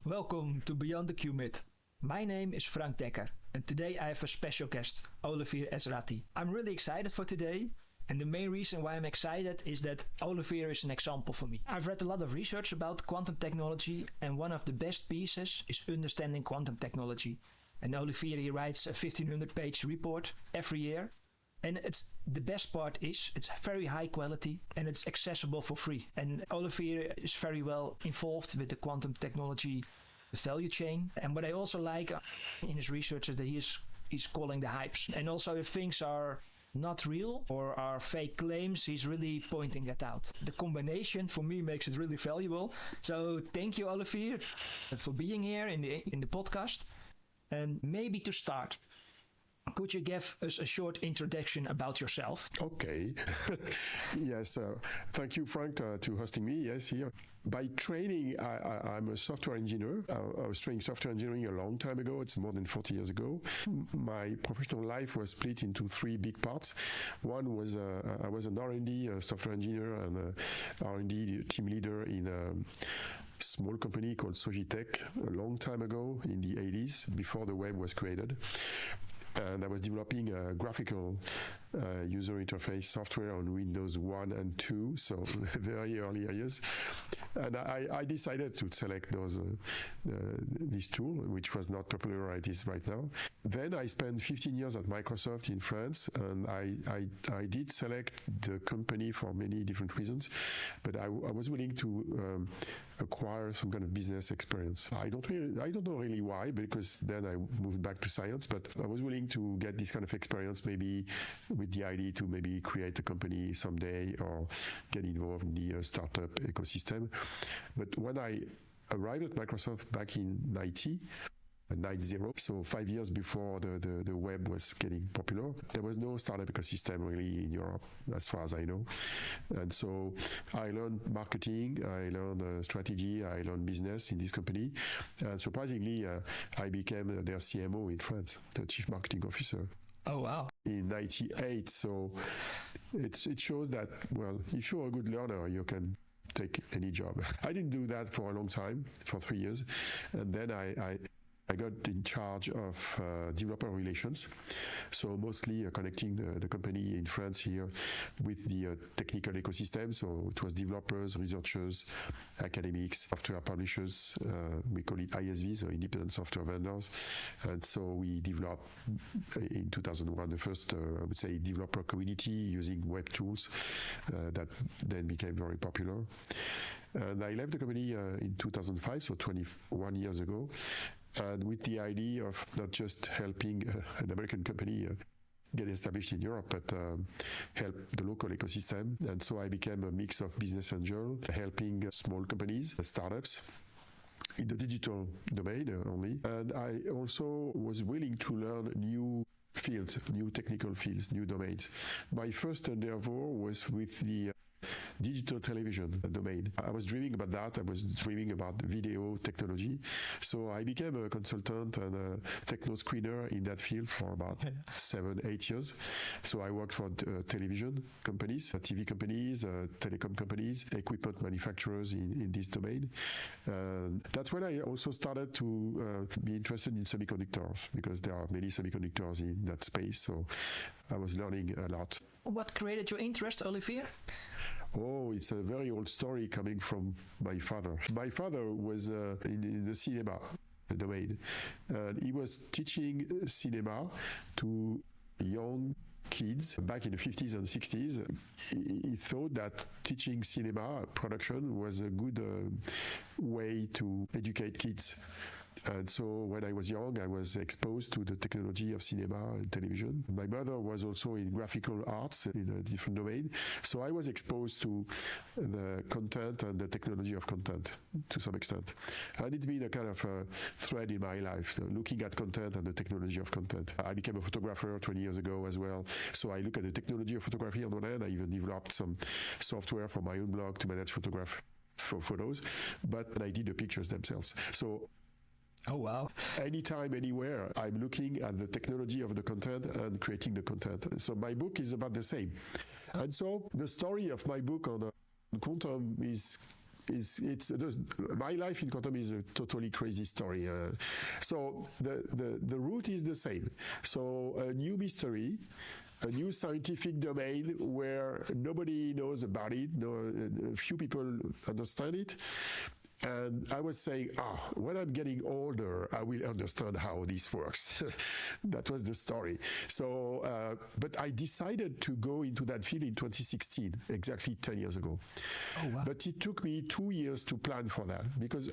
Welcome to Beyond the Qubit. My name is Frank Dekker, and today I have a special guest, Olivier Ezratty. I'm really excited for today, and the main reason why I'm excited is that Olivier is an example for me. I've read a lot of research about quantum technology, and one of the best pieces is Understanding Quantum Technology. And Olivier, he writes a 1500-page report every year. And the best part is it's very high quality and it's accessible for free. And Olivier is very well involved with the quantum technology value chain. And what I also like in his research is that he's calling the hypes. And also if things are not real or are fake claims, he's really pointing that out. The combination for me makes it really valuable. So thank you, Olivier, for being here in the podcast. And maybe to start, could you give us a short introduction about yourself? Okay. Yes. Thank you, Frank, to hosting me. Yes, here. By training, I'm a software engineer. I was training software engineering a long time ago. It's more than 40 years ago. My professional life was split into three big parts. One was I was an R&D software engineer and R&D team leader in a small company called Sogitech a long time ago in the 80s, before the web was created. And I was developing a graphical user interface software on Windows 1 and 2, so very early years. And I decided to select this tool, which was not popular as it is right now. Then I spent 15 years at Microsoft in France, and I did select the company for many different reasons, but I was willing to acquire some kind of business experience. I don't know really why, because then I moved back to science, but I was willing to get this kind of experience, maybe with the idea to maybe create a company someday or get involved in the startup ecosystem. But when I arrived at Microsoft back in 90, so 5 years before the web was getting popular, there was no startup ecosystem really in Europe, as far as I know. And so I learned marketing, I learned strategy, I learned business in this company. And surprisingly, I became their CMO in France, the Chief Marketing Officer. Oh, wow. In 98. So it shows that, well, if you're a good learner, you can take any job. I didn't do that for a long time, for 3 years. And then I got in charge of developer relations, so mostly connecting the company in France here with the technical ecosystem. So it was developers, researchers, academics, software publishers. We call it ISVs, so independent software vendors. And so we developed in 2001 the first, I would say, developer community using web tools that then became very popular. And I left the company in 2005, so 21 years ago. And with the idea of not just helping an American company get established in Europe, but help the local ecosystem. And so I became a mix of business angel, helping small companies, startups, in the digital domain only. And I also was willing to learn new fields, new technical fields, new domains. My first endeavor was with the digital television domain. I was dreaming about that. I was dreaming about video technology. So I became a consultant and a techno screener in that field for about 7-8 years. So I worked for television companies, TV companies, telecom companies, equipment manufacturers in this domain. That's when I also started to be interested in semiconductors, because there are many semiconductors in that space. So I was learning a lot. What created your interest, Olivier? Oh, it's a very old story coming from my father. My father was in the cinema domain. He was teaching cinema to young kids back in the 50s and 60s. He thought that teaching cinema production was a good way to educate kids. And so when I was young, I was exposed to the technology of cinema and television. My mother was also in graphical arts in a different domain. So I was exposed to the content and the technology of content to some extent. And it's been a kind of a thread in my life, looking at content and the technology of content. I became a photographer 20 years ago as well. So I look at the technology of photography on one hand. I even developed some software for my own blog to manage photography for photos, but I did the pictures themselves. So oh, wow. Anytime, anywhere, I'm looking at the technology of the content and creating the content. So my book is about the same. And so the story of my book on quantum is my life in quantum is a totally crazy story. So the route is the same. So a new mystery, a new scientific domain where nobody knows about it, a few people understand it. And I was saying, when I'm getting older, I will understand how this works. That was the story. So, but I decided to go into that field in 2016, exactly 10 years ago. Oh, wow. But it took me 2 years to plan for that, because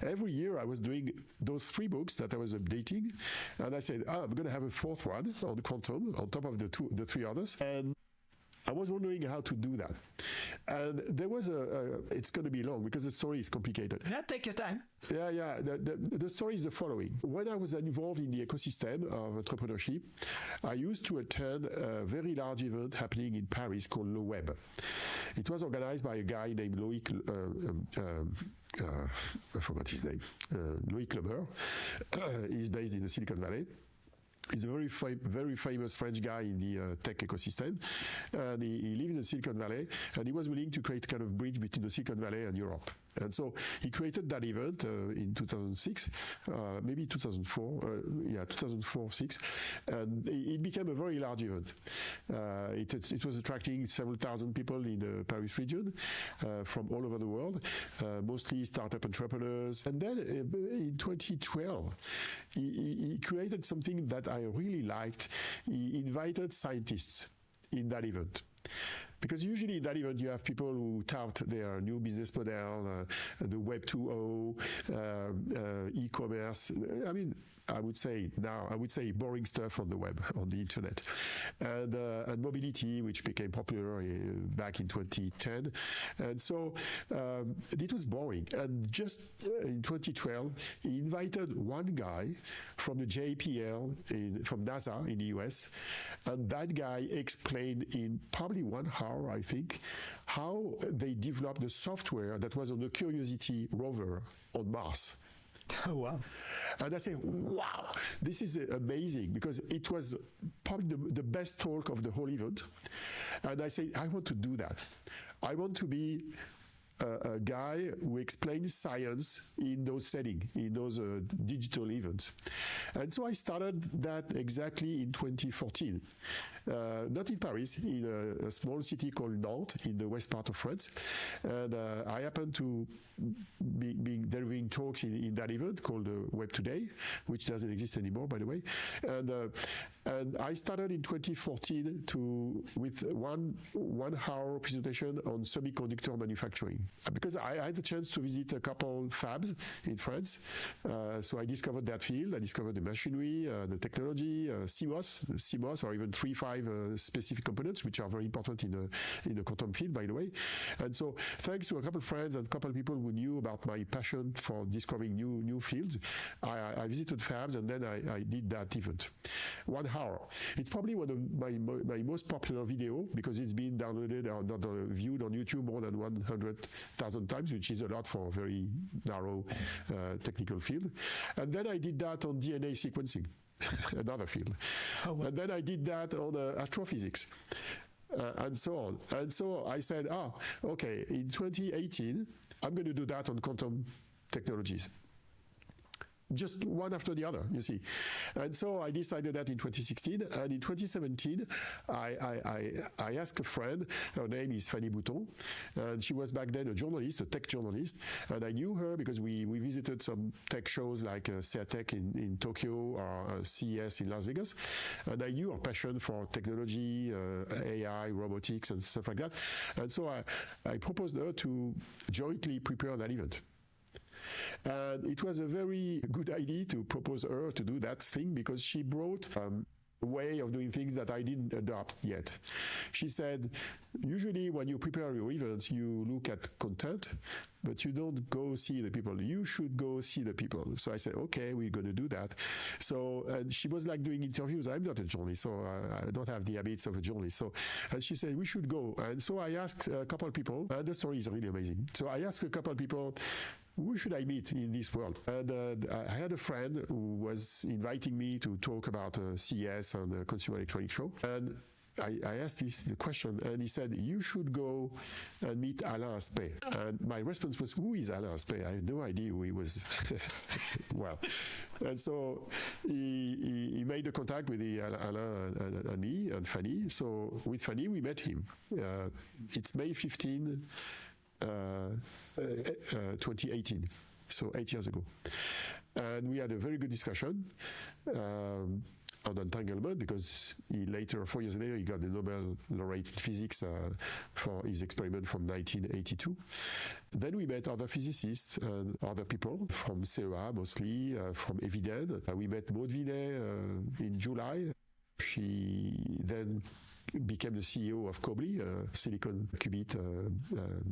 every year I was doing those 3 books that I was updating. And I said, I'm going to have a 4th one on quantum on top of the 3 others. And I was wondering how to do that. And there was it's going to be long because the story is complicated. Yeah, take your time. Yeah. The story is the following. When I was involved in the ecosystem of entrepreneurship, I used to attend a very large event happening in Paris called Le Web. It was organized by a guy named Loïc, I forgot his name, Loïc Lemer. He's based in the Silicon Valley. He's a very famous French guy in the tech ecosystem. And he lived in the Silicon Valley, and he was willing to create a kind of bridge between the Silicon Valley and Europe. And so he created that event in 2006, maybe 2004, 2004-06, and it became a very large event. It was attracting several thousand people in the Paris region from all over the world, mostly startup entrepreneurs. And then in 2012, he created something that I really liked. He invited scientists in that event. Because usually in that event you have people who tout their new business model, the Web 2.0, e-commerce. I mean, I would say boring stuff on the web, on the internet, and mobility, which became popular back in 2010. And so it was boring. And just in 2012, he invited one guy from the JPL from NASA in the US, and that guy explained in probably 1 hour, I think, how they developed the software that was on the Curiosity rover on Mars. Oh, wow. And I say, wow, this is amazing, because it was probably the best talk of the whole event. And I say, I want to do that. I want to be a guy who explains science in those settings, in those digital events. And so I started that exactly in 2014. Not in Paris, in a small city called Nantes, in the west part of France. And I happened to be delivering talks in that event called Web Today, which doesn't exist anymore, by the way. And I started in 2014 with one hour presentation on semiconductor manufacturing, because I had the chance to visit a couple fabs in France. So I discovered that field. I discovered the machinery, the technology, CMOS, or even 3-5 specific components, which are very important in the quantum field, by the way. And so thanks to a couple of friends and a couple of people who knew about my passion for discovering new fields, I visited fabs, and then I did that event. 1 hour. It's probably one of my most popular video, because it's been downloaded or viewed on YouTube more than 100,000 times, which is a lot for a very narrow technical field. And then I did that on DNA sequencing, another field. Oh, wow. And then I did that on astrophysics. And so on. And so I said, okay, in 2018, I'm going to do that on quantum technologies. Just one after the other, you see. And so I decided that in 2016. And in 2017, I asked a friend, her name is Fanny Bouton, and she was back then a journalist, a tech journalist. And I knew her because we visited some tech shows like CEATEC in Tokyo or CES in Las Vegas. And I knew her passion for technology, AI, robotics, and stuff like that. And so I proposed her to jointly prepare that event. And it was a very good idea to propose her to do that thing, because she brought a way of doing things that I didn't adopt yet. She said, usually when you prepare your events, you look at content, but you don't go see the people. You should go see the people. So I said, okay, we're going to do that. So, and she was like doing interviews. I'm not a journalist, so I don't have the habits of a journalist. So, and she said, we should go. And so I asked a couple of people, and the story is really amazing. So I asked a couple of people, who should I meet in this world? And I had a friend who was inviting me to talk about CES and the Consumer Electronics Show. And I asked the question, and he said, you should go and meet Alain Aspect. And my response was, who is Alain Aspect? I had no idea who he was. Well, and so he made a contact with Alain and me and Fanny. So with Fanny, we met him. It's May 15, 2018. So 8 years ago. And we had a very good discussion on entanglement, because he later, 4 years later, he got the Nobel laureate in physics for his experiment from 1982. Then we met other physicists and other people from CEA mostly, from Eviden. We met Maud Vinet in July. She then became the CEO of Qubit, Silicon Qubit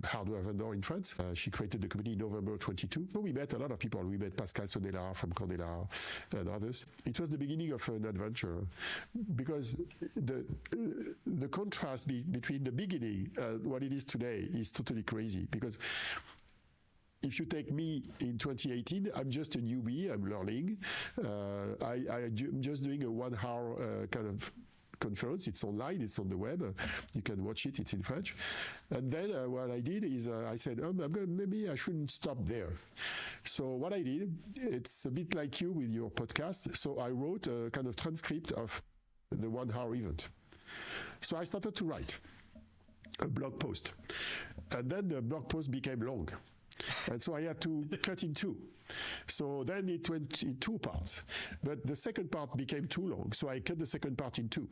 hardware vendor in France. She created the company in November 22. So we met a lot of people. We met Pascal Sonella from Candela and others. It was the beginning of an adventure, because the contrast between the beginning and what it is today is totally crazy. Because if you take me in 2018, I'm just a newbie. I'm learning. I'm just doing a 1 hour kind of conference. It's online, it's on the web, you can watch it, it's in French. And then what I did is I said, maybe I shouldn't stop there. So what I did, it's a bit like you with your podcast. So I wrote a kind of transcript of the 1 hour event. So I started to write a blog post. And then the blog post became long. And so I had to cut in two. So then it went in 2 parts. But the second part became too long. So I cut the second part in 2.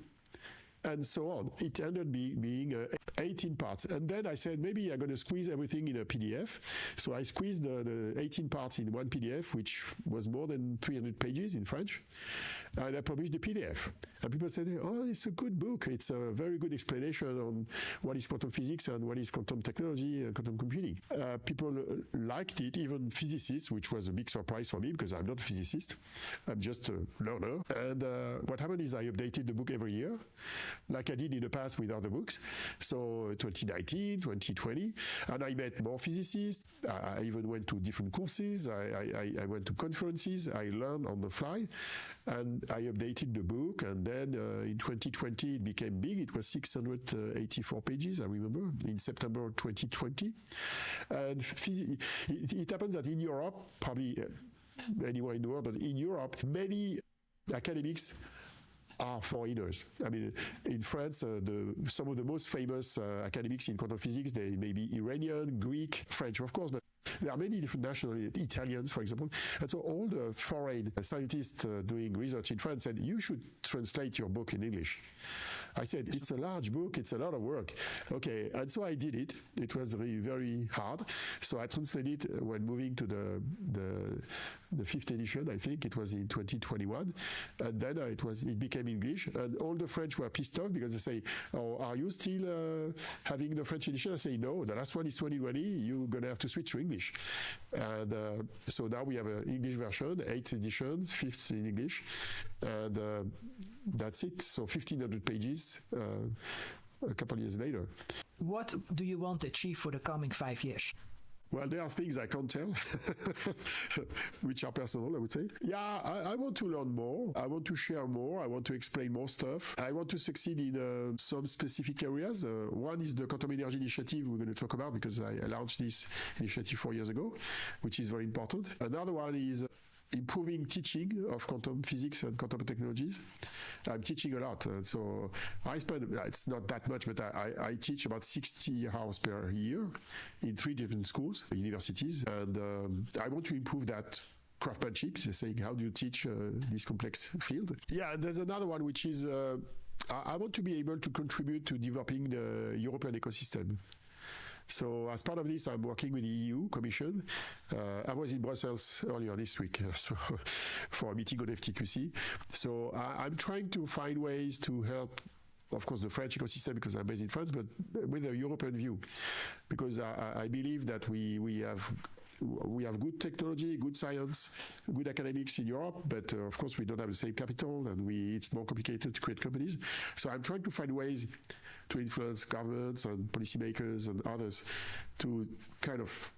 And so on. It ended being 18 parts. And then I said, maybe I'm going to squeeze everything in a PDF. So I squeezed the 18 parts in one PDF, which was more than 300 pages in French. And I published the PDF. And people said, oh, it's a good book. It's a very good explanation on what is quantum physics and what is quantum technology and quantum computing. People liked it, even physicists, which was a big surprise for me because I'm not a physicist. I'm just a learner. And what happened is I updated the book every year, like I did in the past with other books. So 2019, 2020, and I met more physicists. I even went to different courses. I went to conferences. I learned on the fly, and I updated the book. And then in 2020, it became big. It was 684 pages, I remember, in September 2020. And it happens that in Europe, probably anywhere in the world, but in Europe, many academics are foreigners. I mean, in France, some of the most famous academics in quantum physics, they may be Iranian, Greek, French, of course, but there are many different nationalities, Italians, for example. And so all the foreign scientists doing research in France said, you should translate your book in English. I said, it's a large book, it's a lot of work. Okay, and so I did it. It was really very hard. So I translated it when moving to the 5th edition, I think it was in 2021. And then it became English. And all the French were pissed off because they say, oh, are you still having the French edition? I say, no, the last one is 2020. You're going to have to switch to English. And so now we have an English version, 8th edition, 5th in English. And that's it. So 1,500 pages a couple of years later. What do you want to achieve for the coming 5 years? Well, there are things I can't tell, which are personal, I would say. Yeah, I want to learn more. I want to share more. I want to explain more stuff. I want to succeed in some specific areas. One is the Quantum Energy Initiative we're going to talk about because I launched this initiative 4 years ago, which is very important. Another one is improving teaching of quantum physics and quantum technologies. I'm teaching a lot. So I spend, it's not that much, but I teach about 60 hours per year in 3 different schools, universities. And I want to improve that craftsmanship, saying how do you teach this complex field. Yeah, and there's another one, which is I want to be able to contribute to developing the European ecosystem. So as part of this, I'm working with the EU Commission. I was in Brussels earlier this week for a meeting on FTQC. So I'm trying to find ways to help, of course, the French ecosystem because I'm based in France, but with a European view. Because I believe that we have good technology, good science, good academics in Europe, but of course we don't have the same capital and it's more complicated to create companies. So I'm trying to find ways to influence governments and policymakers and others to kind of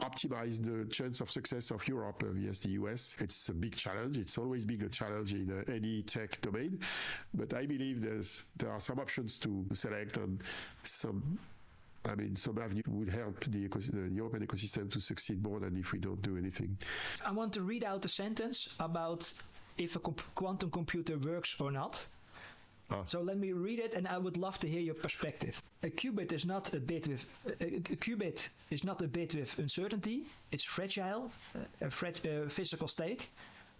optimize the chance of success of Europe versus the US. It's a big challenge. It's always been a challenge in any tech domain. But I believe there are some options to select, and some avenue would help the European ecosystem to succeed more than if we don't do anything. I want to read out a sentence about if a quantum computer works or not. So let me read it, and I would love to hear your perspective. A qubit is not a bit with uncertainty. It's fragile, a physical state.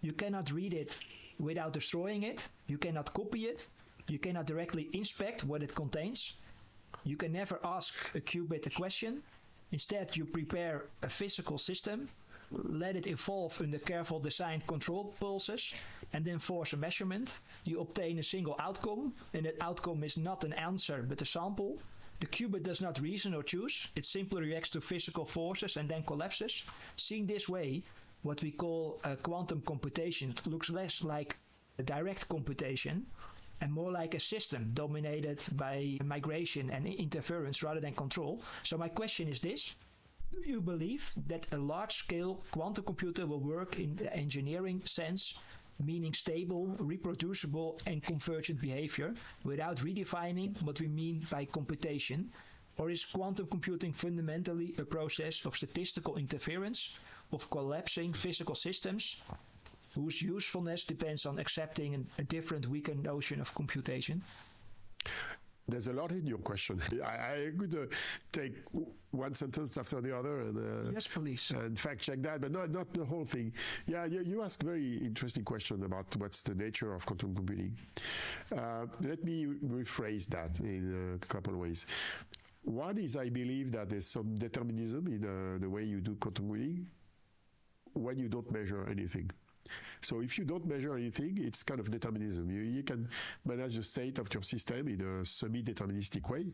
You cannot read it without destroying it. You cannot copy it. You cannot directly inspect what it contains. You can never ask a qubit a question. Instead, you prepare a physical system, let it evolve under careful designed control pulses, and then force a measurement. You obtain a single outcome, and that outcome is not an answer but a sample. The qubit does not reason or choose. It simply reacts to physical forces and then collapses. Seen this way, what we call quantum computation looks less like a direct computation and more like a system dominated by migration and interference rather than control. So my question is this: do you believe that a large-scale quantum computer will work in the engineering sense, meaning stable, reproducible, and convergent behavior, without redefining what we mean by computation? Or is quantum computing fundamentally a process of statistical interference, of collapsing physical systems, whose usefulness depends on accepting a different, weaker notion of computation? There's a lot in your question. I could take one sentence after the other and yes, please, and fact check that, but not the whole thing. Yeah, you ask very interesting question about what's the nature of quantum computing. Let me rephrase that in a couple of ways. One is I believe that there's some determinism in the way you do quantum computing when you don't measure anything. So if you don't measure anything, it's kind of determinism. You can manage the state of your system in a semi-deterministic way.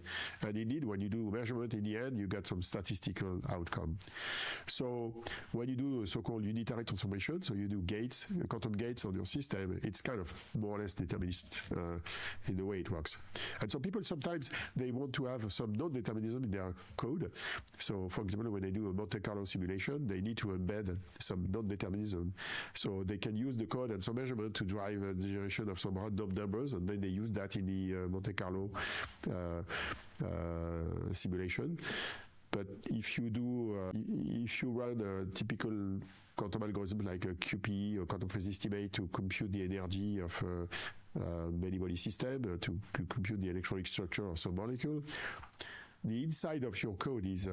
And indeed, when you do measurement in the end, you get some statistical outcome. So when you do so-called unitary transformation, so you do gates, quantum gates on your system, it's kind of more or less determinist in the way it works. And so people sometimes, they want to have some non-determinism in their code. So for example, when they do a Monte Carlo simulation, they need to embed some non-determinism. So they can use the code and some measurement to drive the generation of some random numbers, and then they use that in the Monte Carlo simulation. But if you run a typical quantum algorithm like a QPE or quantum phase estimate to compute the energy of many body system, to compute the electronic structure of some molecule, the inside of your code is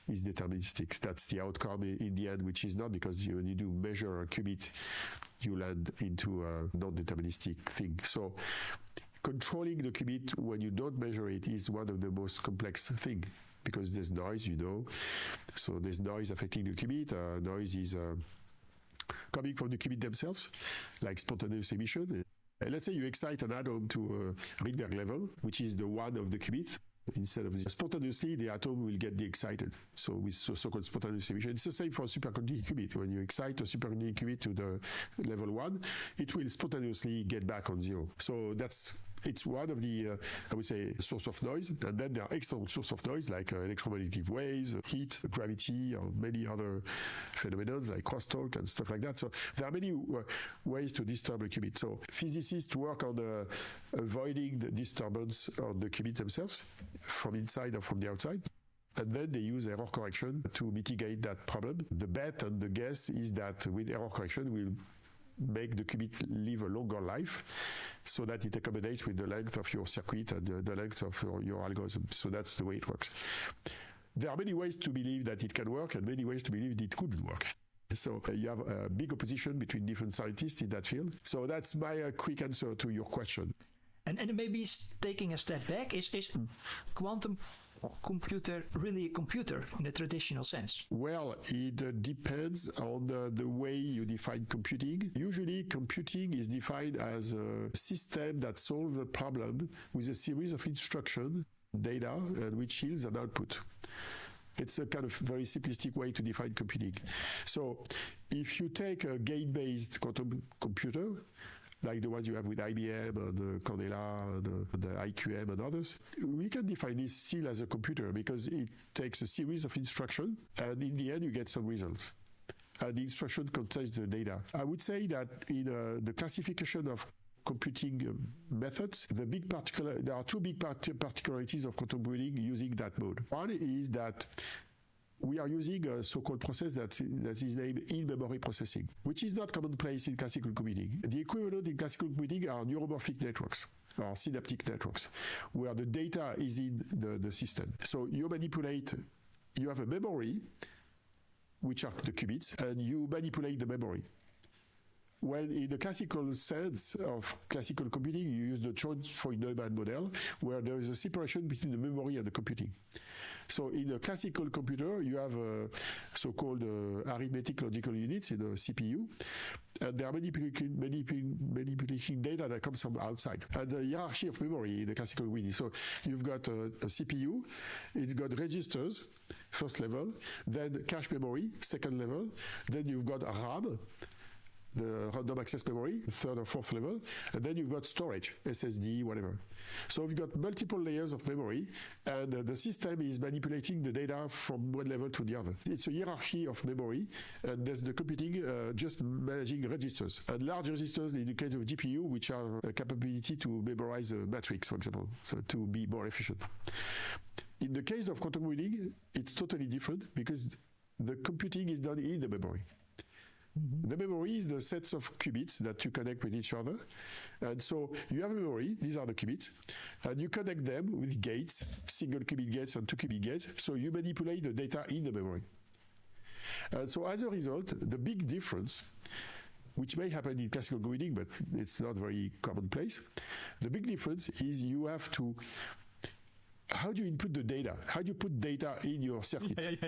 deterministic. That's the outcome in the end, which is not, because when you do measure a qubit, you land into a non-deterministic thing. So controlling the qubit when you don't measure it is one of the most complex things, because there's noise, so there's noise affecting the qubit. Noise is coming from the qubit themselves, like spontaneous emission. Let's say you excite an atom to a Rydberg level, which is the one of the qubit. Instead of spontaneously, the atom will get de-excited. So with so-called spontaneous emission. It's the same for a superconducting qubit. When you excite a superconducting qubit to the level 1, it will spontaneously get back on 0. So it's one of the, I would say, source of noise. And then there are external source of noise like electromagnetic waves, heat, gravity, or many other phenomena like crosstalk and stuff like that. So there are many ways to disturb a qubit. So physicists work on avoiding the disturbance on the qubit themselves, from inside or from the outside. And then they use error correction to mitigate that problem. The bet and the guess is that with error correction, we'll make the qubit live a longer life so that it accommodates with the length of your circuit and the length of your algorithm. So that's the way it works. There are many ways to believe that it can work and many ways to believe that it couldn't work. So you have a big opposition between different scientists in that field. So that's my quick answer to your question. And maybe taking a step back, is quantum computer really a computer in the traditional sense? Well, it depends on the way you define computing. Usually, computing is defined as a system that solves a problem with a series of instructions, data, and which yields an output. It's a kind of very simplistic way to define computing. So if you take a gate-based quantum computer, like the ones you have with IBM and Candela and the IQM and others, we can define this still as a computer because it takes a series of instructions and in the end you get some results. And the instruction contains the data. I would say that in the classification of computing methods, there are two big particularities of quantum computing using that mode. One is that we are using a so-called process that is named in-memory processing, which is not commonplace in classical computing. The equivalent in classical computing are neuromorphic networks or synaptic networks, where the data is in the system. So you have a memory, which are the qubits, and you manipulate the memory. When in the classical sense of classical computing, you use the Chern-Neumann model, where there is a separation between the memory and the computing. So in a classical computer, you have so-called arithmetic logical units in a CPU, and they are manipulating data that comes from outside. And the hierarchy of memory in the classical computing. So you've got a CPU, it's got registers, first level, then cache memory, second level, then you've got RAM, the random access memory, third or fourth level, and then you've got storage, SSD, whatever. So you've got multiple layers of memory, and the system is manipulating the data from one level to the other. It's a hierarchy of memory, and there's the computing just managing registers. And large registers in the case of GPU, which are a capability to memorize a matrix, for example, so to be more efficient. In the case of quantum computing, it's totally different because the computing is done in the memory. Mm-hmm. The memory is the sets of qubits that you connect with each other. And so you have a memory, these are the qubits, and you connect them with gates, single qubit gates and 2 qubit gates, so you manipulate the data in the memory. And so as a result, the big difference, which may happen in classical computing, but it's not very commonplace, the big difference is you have to how do you input the data? How do you put data in your circuit?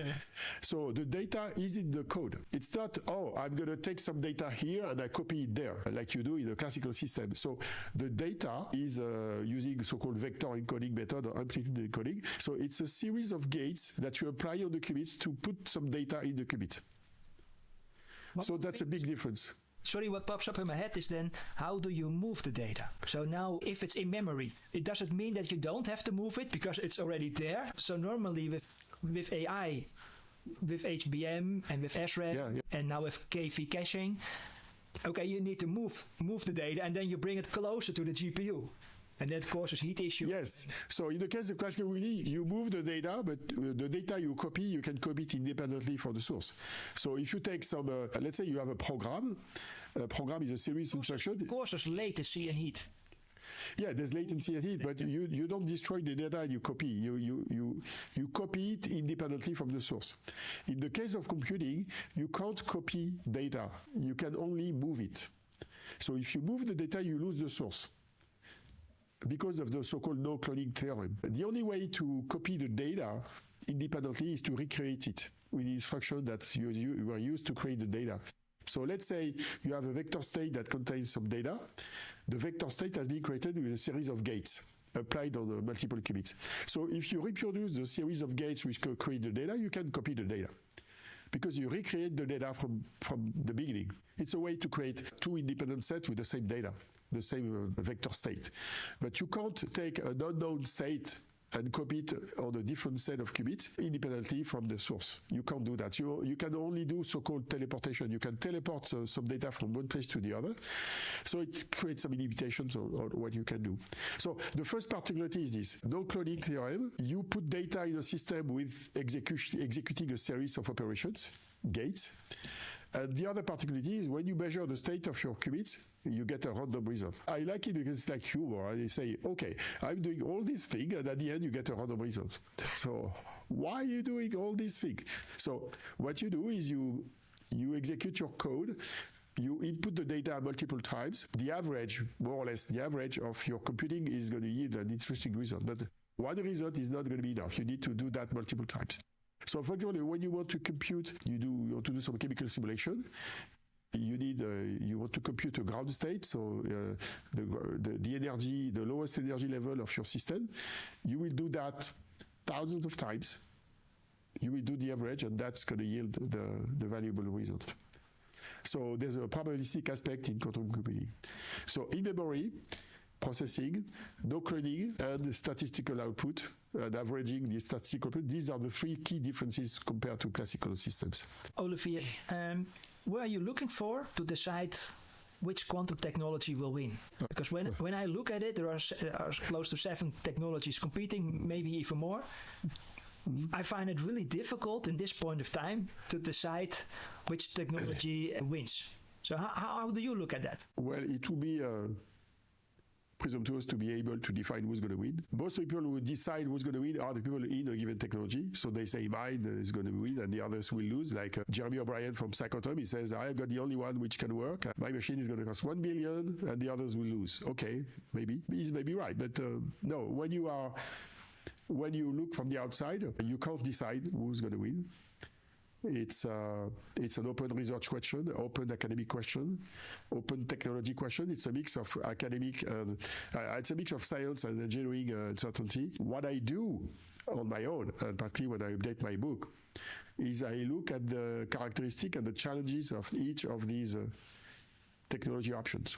So the data is in the code. It's not, I'm going to take some data here and I copy it there, like you do in a classical system. So the data is using so-called vector encoding method or amplitude encoding. So it's a series of gates that you apply on the qubits to put some data in the qubit. So that's a big difference. Sorry, what pops up in my head is then, how do you move the data? So now, if it's in memory, it doesn't mean that you don't have to move it because it's already there. So normally with AI, with HBM and with SRAM, and now with KV caching, okay, you need to move the data and then you bring it closer to the GPU. And that causes heat issues. Yes. So in the case of classical computing, you move the data, but the data you copy, you can copy it independently from the source. So if you take some, let's say you have a program is a series of instructions. It causes latency and heat. Yeah, there's latency and heat, but you don't destroy the data you copy. You copy it independently from the source. In the case of computing, you can't copy data. You can only move it. So if you move the data, you lose the source, because of the so-called no-cloning theorem. The only way to copy the data independently is to recreate it with the instruction that you were used to create the data. So let's say you have a vector state that contains some data. The vector state has been created with a series of gates applied on multiple qubits. So if you reproduce the series of gates which create the data, you can copy the data, because you recreate the data from the beginning. It's a way to create two independent sets with the same data, the same vector state. But you can't take an unknown state and copy it on a different set of qubits independently from the source. You can't do that. You can only do so-called teleportation. You can teleport some data from one place to the other. So it creates some limitations on what you can do. So the first particularity is this. No cloning theorem. You put data in a system with executing a series of operations, gates. And the other particularity is when you measure the state of your qubits, you get a random result. I like it because it's like humor. They say, okay, I'm doing all these things, and at the end you get a random result. So why are you doing all these things? So what you do is you execute your code, you input the data multiple times. The average, more or less, the average of your computing is going to yield an interesting result. But one result is not going to be enough. You need to do that multiple times. So, for example, when you want to compute, you want to do some chemical simulation. You want to compute a ground state, so the energy, the lowest energy level of your system. You will do that thousands of times. You will do the average, and that's going to yield the valuable result. So there's a probabilistic aspect in quantum computing. So in-memory processing, no cloning, and statistical output, and averaging the statistical output. These are the three key differences compared to classical systems. Olivier, what are you looking for to decide which quantum technology will win? Because when I look at it, there are close to 7 technologies competing, maybe even more. I find it really difficult in this point of time to decide which technology wins. So how do you look at that? Well, it will be presumptuous to be able to define who's going to win. Most people who decide who's going to win are the people in a given technology. So they say mine is going to win and the others will lose. Like Jeremy O'Brien from Psychotom, he says, I've got the only one which can work. My machine is going to cost 1 billion and the others will lose. Okay, maybe. He's maybe right. But no, when you look from the outside, you can't decide who's going to win. It's an open research question, open academic question, open technology question. It's a mix of academic and it's a mix of science and engineering uncertainty. What I do on my own, and particularly when I update my book, is I look at the characteristic and the challenges of each of these technology options.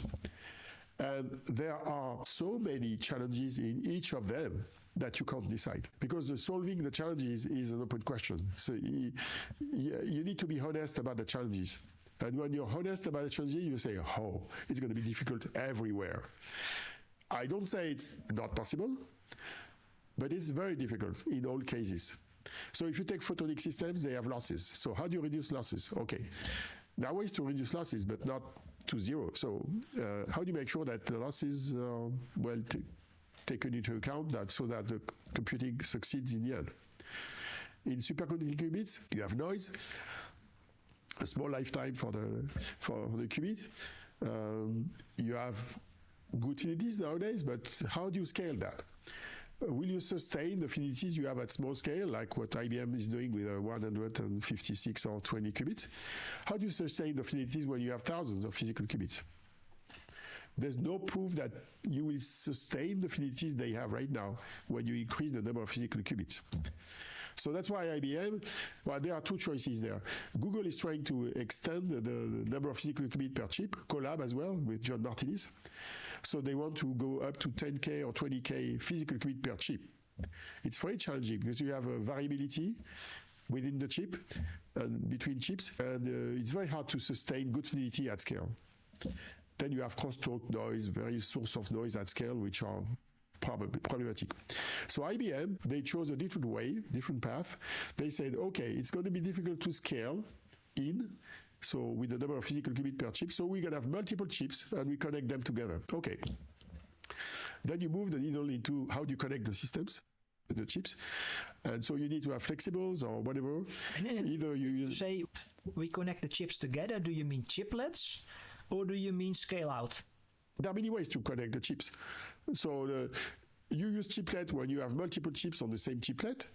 And there are so many challenges in each of them that you can't decide, because solving the challenges is an open question. So you need to be honest about the challenges. And when you're honest about the challenges, you say, oh, it's going to be difficult everywhere. I don't say it's not possible, but it's very difficult in all cases. So if you take photonic systems, they have losses. So how do you reduce losses? Okay. There are ways to reduce losses, but not to zero. So how do you make sure that the losses are taken into account so that the computing succeeds in the end? In superconducting qubits, you have noise, a small lifetime for the qubit. You have good fidelities nowadays, but how do you scale that? Will you sustain the fidelities you have at small scale, like what IBM is doing with 156 or 20 qubits? How do you sustain the fidelities when you have thousands of physical qubits? There's no proof that you will sustain the fidelities they have right now when you increase the number of physical qubits. So that's why IBM, well, there are two choices there. Google is trying to extend the number of physical qubits per chip, Colab as well with John Martinez. So they want to go up to 10K or 20K physical qubits per chip. It's very challenging because you have a variability within the chip and between chips, and it's very hard to sustain good fidelity at scale. Then you have crosstalk noise, various sources of noise at scale, which are problematic. So IBM, they chose a different way, different path. They said, okay, it's going to be difficult to scale in, so with the number of physical qubits per chip, so we're going to have multiple chips and we connect them together. Okay. Then you move the needle into how do you connect the systems, the chips. And so you need to have flexibles or whatever. Either you say we connect the chips together, do you mean chiplets? Or do you mean scale out? There are many ways to connect the chips. So you use chiplet when you have multiple chips on the same chiplet,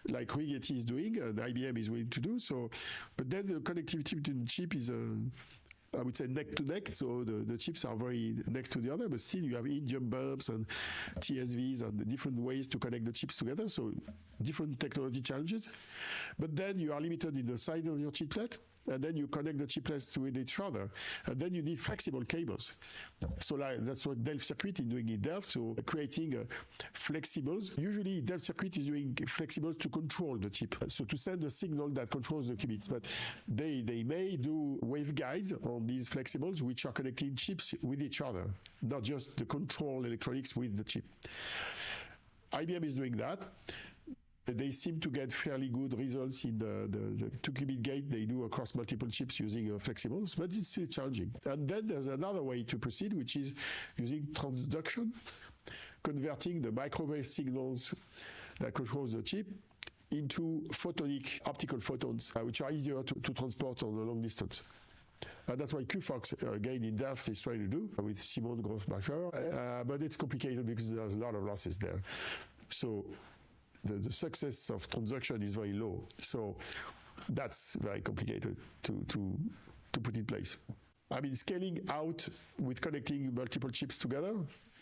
like Rigetti is doing and IBM is willing to do. So, but then the connectivity between the chip is, I would say, neck to neck. So the chips are very next to the other, but still you have indium bumps and TSVs and different ways to connect the chips together. So different technology challenges. But then you are limited in the size of your chiplet. And then you connect the chiplets with each other. And then you need flexible cables. So that's what Delft Circuit is doing in Delft, so creating flexibles. Usually Delft Circuit is doing flexibles to control the chip, so to send a signal that controls the qubits. But they may do waveguides on these flexibles, which are connecting chips with each other, not just the control electronics with the chip. IBM is doing that. They seem to get fairly good results in the 2-qubit gate they do across multiple chips using flexibles, but it's still challenging. And then there's another way to proceed, which is using transduction, converting the microwave signals that controls the chip into photonic optical photons, which are easier to transport on a long distance. And that's why QFOX, again, in Delft is trying to do with Simon Grossbacher, but it's complicated because there's a lot of losses there. So the success of transduction is very low. So that's very complicated to put in place. I mean, scaling out with connecting multiple chips together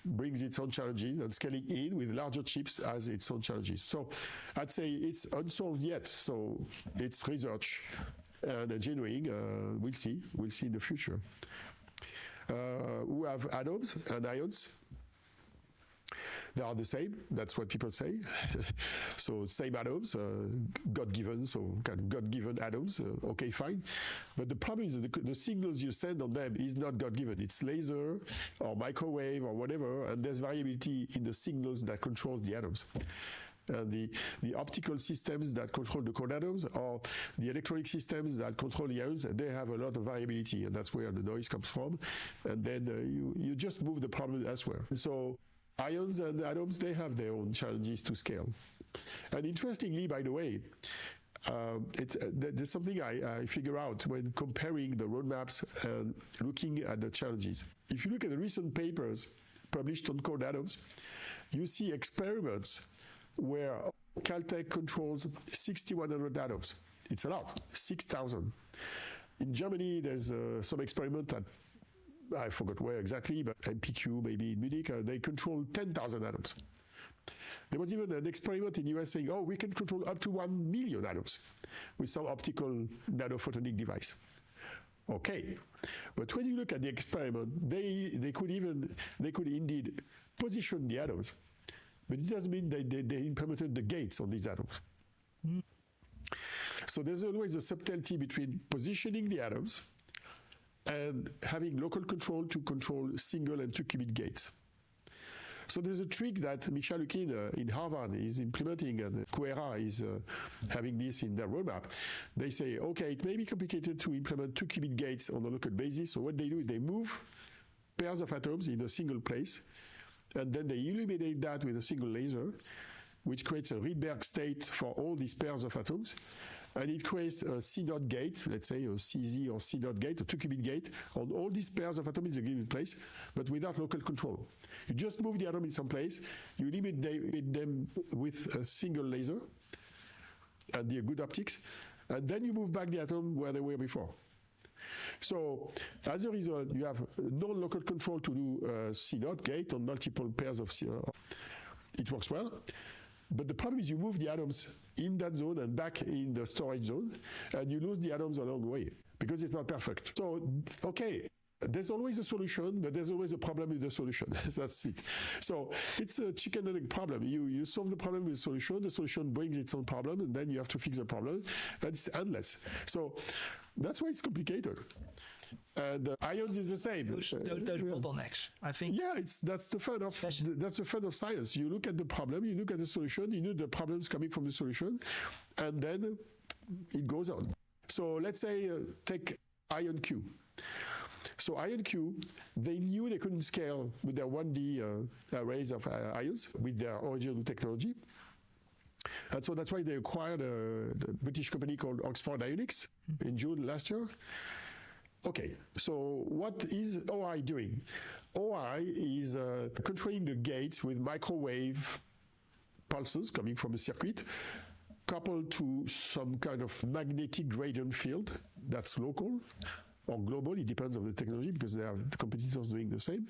brings its own challenges, and scaling in with larger chips has its own challenges. So I'd say it's unsolved yet. So it's research. and engineering, we'll see in the future. Who have atoms and ions. They are the same. That's what people say. So same atoms, God-given, so kind of God-given atoms. Okay, fine. But the problem is the signals you send on them is not God-given. It's laser or microwave or whatever, and there's variability in the signals that controls the atoms. And the optical systems that control the cold atoms or the electronic systems that control the ions, they have a lot of variability, and that's where the noise comes from. And then you just move the problem elsewhere. So ions and atoms, they have their own challenges to scale. And interestingly, by the way, there's something I figure out when comparing the roadmaps and looking at the challenges. If you look at the recent papers published on cold atoms, you see experiments where Caltech controls 6,100 atoms. It's a lot, 6,000. In Germany, there's some experiment at, I forgot where exactly, but MPQ, maybe in Munich, they control 10,000 atoms. There was even an experiment in the US saying, we can control up to 1 million atoms with some optical nanophotonic device. Okay, but when you look at the experiment, they could indeed position the atoms, but it doesn't mean they implemented the gates on these atoms. So there's always a subtlety between positioning the atoms and having local control to control single and 2 qubit gates. So there's a trick that Michal Lukin in Harvard is implementing, and Coursera is having this in their roadmap. They say, okay, it may be complicated to implement 2 qubit gates on a local basis. So what they do is they move pairs of atoms in a single place, and then they illuminate that with a single laser, which creates a Rydberg state for all these pairs of atoms. And it creates a C-dot gate, let's say a CZ or C-dot gate, a 2-qubit gate, on all these pairs of atoms in a given place, but without local control. You just move the atom in some place, you limit them with a single laser and the good optics, and then you move back the atom where they were before. So as a result, you have non-local control to do C-dot gate on multiple pairs of C. It works well. But the problem is you move the atoms in that zone and back in the storage zone, and you lose the atoms along the way because it's not perfect. So, okay, there's always a solution, but there's always a problem with the solution. That's it. So it's a chicken and egg problem. You solve the problem with the solution brings its own problem, and then you have to fix the problem, and it's endless. So that's why it's complicated. And ions is the same. Those bottlenecks, I think. Yeah, that's the fun of science. You look at the problem, you look at the solution, you know the problems coming from the solution, and then it goes on. So let's say take IonQ. So IonQ, they knew they couldn't scale with their 1D arrays of ions with their original technology. And so that's why they acquired a British company called Oxford Ionics in June last year. Okay, so what is OI doing? OI is controlling the gates with microwave pulses coming from a circuit, coupled to some kind of magnetic gradient field that's local or global. It depends on the technology because they have the competitors doing the same.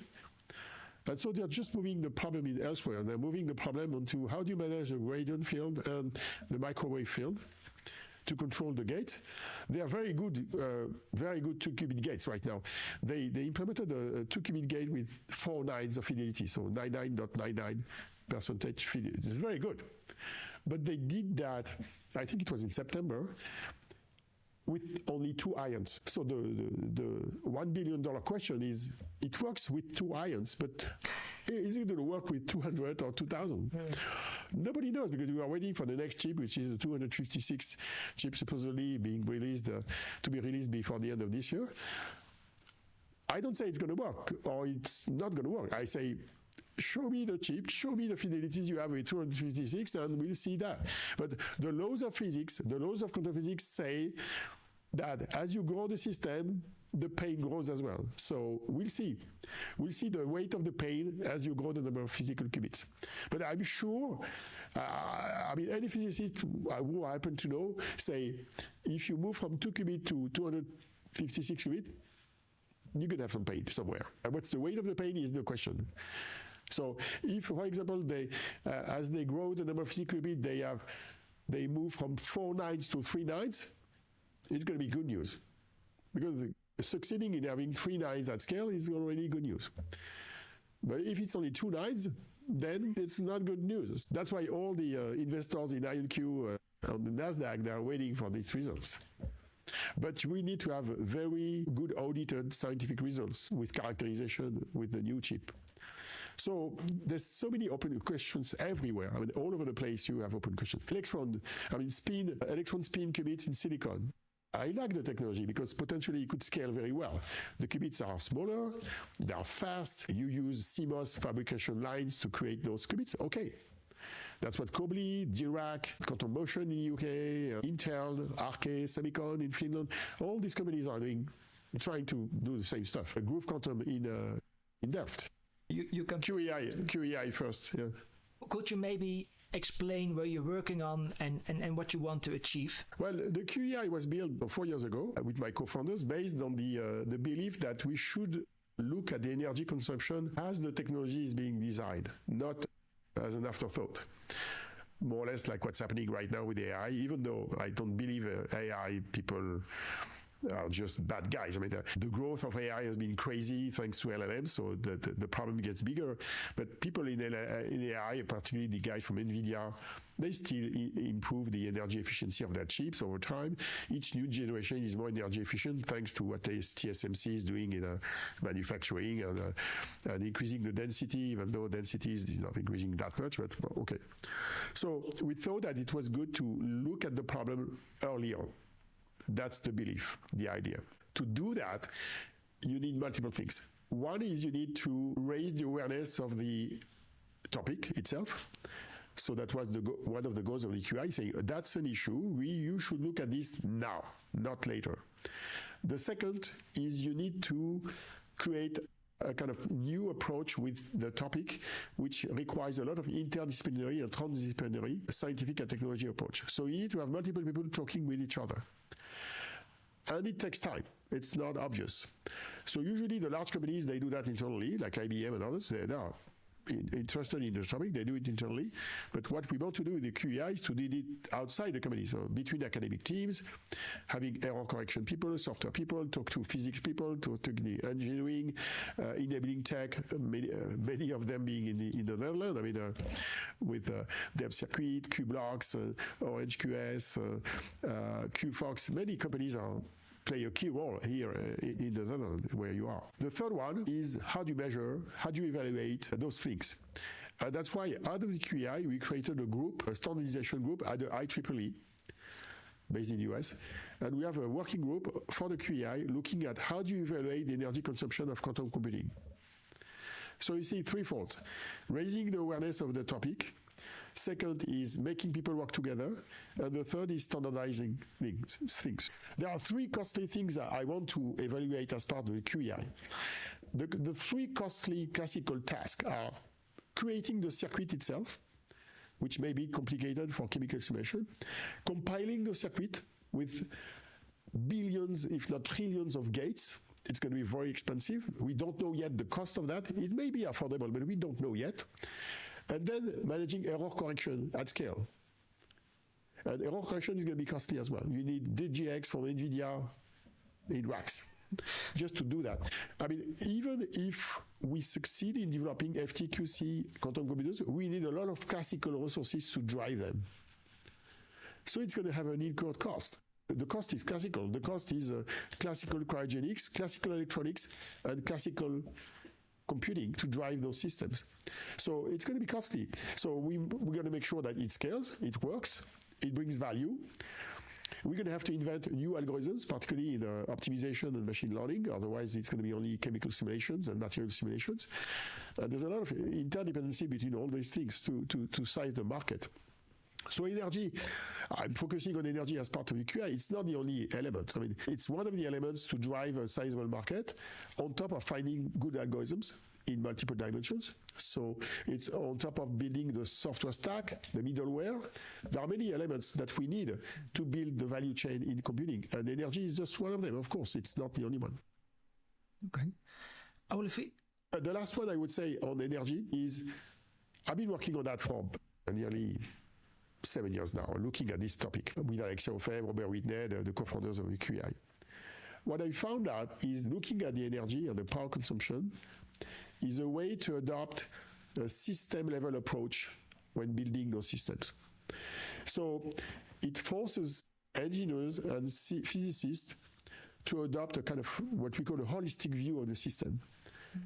And so they're just moving the problem in elsewhere. They're moving the problem onto how do you manage the gradient field and the microwave field to control the gate. They are very good 2-qubit gates right now. They implemented a 2-qubit gate with 4 nines of fidelity, so 99.99% fidelity. It's very good. But they did that, I think it was in September, with only 2 ions. So the $1 billion question is, it works with 2 ions, but is it going to work with 200 or 2,000? Nobody knows, because we are waiting for the next chip, which is the 256 chip supposedly being released, to be released before the end of this year. I don't say it's going to work or it's not going to work. I say, show me the chip, show me the fidelities you have with 256, and we'll see that. But the laws of physics, the laws of quantum physics say that as you grow the system, the pain grows as well. So we'll see. We'll see the weight of the pain as you grow the number of physical qubits. But I'm sure, any physicist who I happen to know say, if you move from 2 qubit to 256 qubit, you're going to have some pain somewhere. And what's the weight of the pain is the question. So if, for example, as they grow the number of physical qubits, they move from 4 nines to 3 nines, it's going to be good news. Because succeeding in having 3 nines at scale is already good news. But if it's only 2 nines, then it's not good news. That's why all the investors in IonQ on the NASDAQ, they are waiting for these results. But we need to have very good audited scientific results with characterization with the new chip. So there's so many open questions everywhere. I mean, all over the place you have open questions. Electron spin qubits in silicon. I like the technology because potentially it could scale very well. The qubits are smaller, they are fast. You use CMOS fabrication lines to create those qubits. Okay. That's what Kobli, Dirac, Quantum Motion in the UK, Intel, Arke, Semicon in Finland, all these companies are trying to do the same stuff. Groove Quantum in Delft. You can QEI first. Yeah. Could you maybe explain where you're working on and what you want to achieve? Well, the QEI was built 4 years ago with my co-founders based on the belief that we should look at the energy consumption as the technology is being designed, not as an afterthought. More or less like what's happening right now with AI, even though I don't believe AI people are just bad guys. I mean, the growth of AI has been crazy thanks to LLM, so the problem gets bigger. But people in AI, particularly the guys from NVIDIA, they still improve the energy efficiency of their chips over time. Each new generation is more energy efficient thanks to what TSMC is doing in manufacturing and increasing the density, even though density is not increasing that much, but okay. So we thought that it was good to look at the problem earlier. That's the belief, the idea. To do that, you need multiple things. One is you need to raise the awareness of the topic itself. So that was one of the goals of the QI, saying that's an issue. You should look at this now, not later. The second is you need to create a kind of new approach with the topic, which requires a lot of interdisciplinary and transdisciplinary scientific and technology approach. So you need to have multiple people talking with each other. And it takes time. It's not obvious. So usually the large companies, they do that internally, like IBM and others. They are interested in the topic, they do it internally. But what we want to do with the QEI is to do it outside the company. So between academic teams, having error correction people, software people, talk to physics people, talk to the engineering, enabling tech, many of them being in the Netherlands. I mean, with Dev Circuit, Qblocks, Orange QS, QFox, many companies play a key role here in the Netherlands where you are. The third one is how do you measure, how do you evaluate those things? That's why out of the QEI, we created a standardization group at the IEEE, based in the US. And we have a working group for the QEI looking at how do you evaluate the energy consumption of quantum computing. So you see threefold. Raising the awareness of the topic. Second is making people work together. And the third is standardizing things. There are 3 costly things that I want to evaluate as part of the QEI. The 3 costly classical tasks are creating the circuit itself, which may be complicated for chemical simulation, compiling the circuit with billions, if not trillions of gates. It's going to be very expensive. We don't know yet the cost of that. It may be affordable, but we don't know yet. And then managing error correction at scale. And error correction is going to be costly as well. You need DGX from NVIDIA in racks just to do that. I mean, even if we succeed in developing FTQC quantum computers, we need a lot of classical resources to drive them. So it's going to have an incurred cost. The cost is classical. The cost is classical cryogenics, classical electronics, and classical computing to drive those systems. So it's going to be costly. So we're going to make sure that it scales, it works, it brings value. We're going to have to invent new algorithms, particularly in optimization and machine learning. Otherwise, it's going to be only chemical simulations and material simulations. There's a lot of interdependency between all these things to size the market. So energy, I'm focusing on energy as part of the QI. It's not the only element. I mean, it's one of the elements to drive a sizable market on top of finding good algorithms in multiple dimensions. So it's on top of building the software stack, the middleware. There are many elements that we need to build the value chain in computing. And energy is just one of them. Of course, it's not the only one. Okay. Olivier? The last one I would say on energy is I've been working on that for nearly 7 years now, looking at this topic with Alexia Ofeb, Robert Whitney, the co-founders of QI. What I found out is looking at the energy and the power consumption is a way to adopt a system-level approach when building those systems. So it forces engineers and physicists to adopt a kind of what we call a holistic view of the system,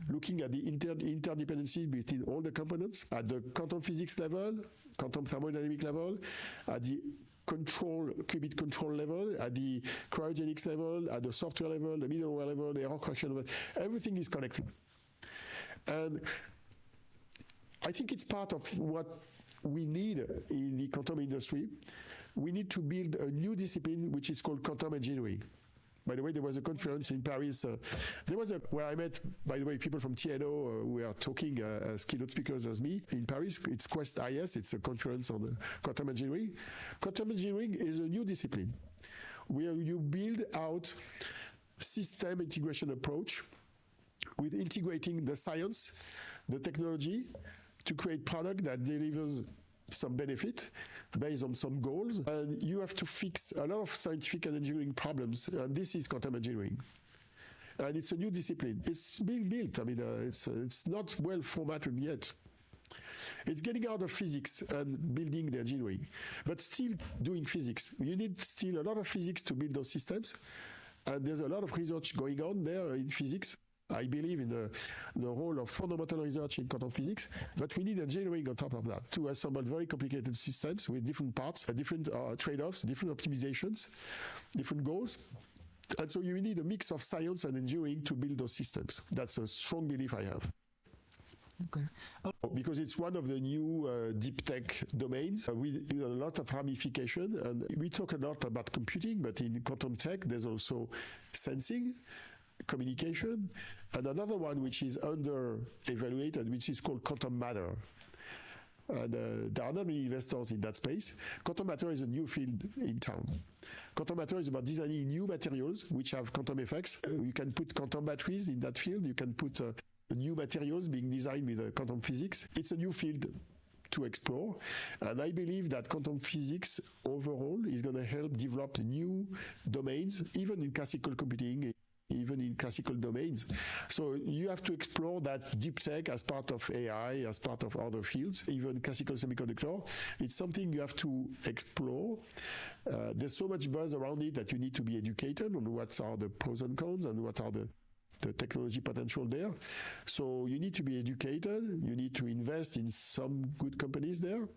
looking at the interdependency between all the components at the quantum physics level, quantum thermodynamic level, at the qubit control level, at the cryogenics level, at the software level, the middleware level, the error correction level. Everything is connected. And I think it's part of what we need in the quantum industry. We need to build a new discipline which is called quantum engineering. By the way, there was a conference in Paris. Where I met, by the way, people from TNO who are talking as keynote speakers as me in Paris. It's Quest IS. It's a conference on quantum engineering. Quantum engineering is a new discipline where you build out system integration approach with integrating the science, the technology to create product that delivers some benefit based on some goals, and you have to fix a lot of scientific and engineering problems, and this is quantum engineering. And it's a new discipline. It's being built. I mean, it's not well formatted yet. It's getting out of physics and building the engineering, but still doing physics. You need still a lot of physics to build those systems, and there's a lot of research going on there in physics. I believe in the role of fundamental research in quantum physics, but we need engineering on top of that to assemble very complicated systems with different parts, different trade-offs, different optimizations, different goals. And so you need a mix of science and engineering to build those systems. That's a strong belief I have. Okay. Because it's one of the new deep tech domains with a lot of ramification. And we talk a lot about computing, but in quantum tech, there's also sensing, communication, and another one which is under-evaluated, which is called quantum matter. And there are not many investors in that space. Quantum matter is a new field in town. Quantum matter is about designing new materials which have quantum effects. You can put quantum batteries in that field. You can put new materials being designed with quantum physics. It's a new field to explore. And I believe that quantum physics overall is going to help develop new domains, even in classical computing, even in classical domains. So you have to explore that deep tech as part of AI, as part of other fields, even classical semiconductor. It's something you have to explore. There's so much buzz around it that you need to be educated on what are the pros and cons and what are the technology potential there. So you need to be educated. You need to invest in some good companies there.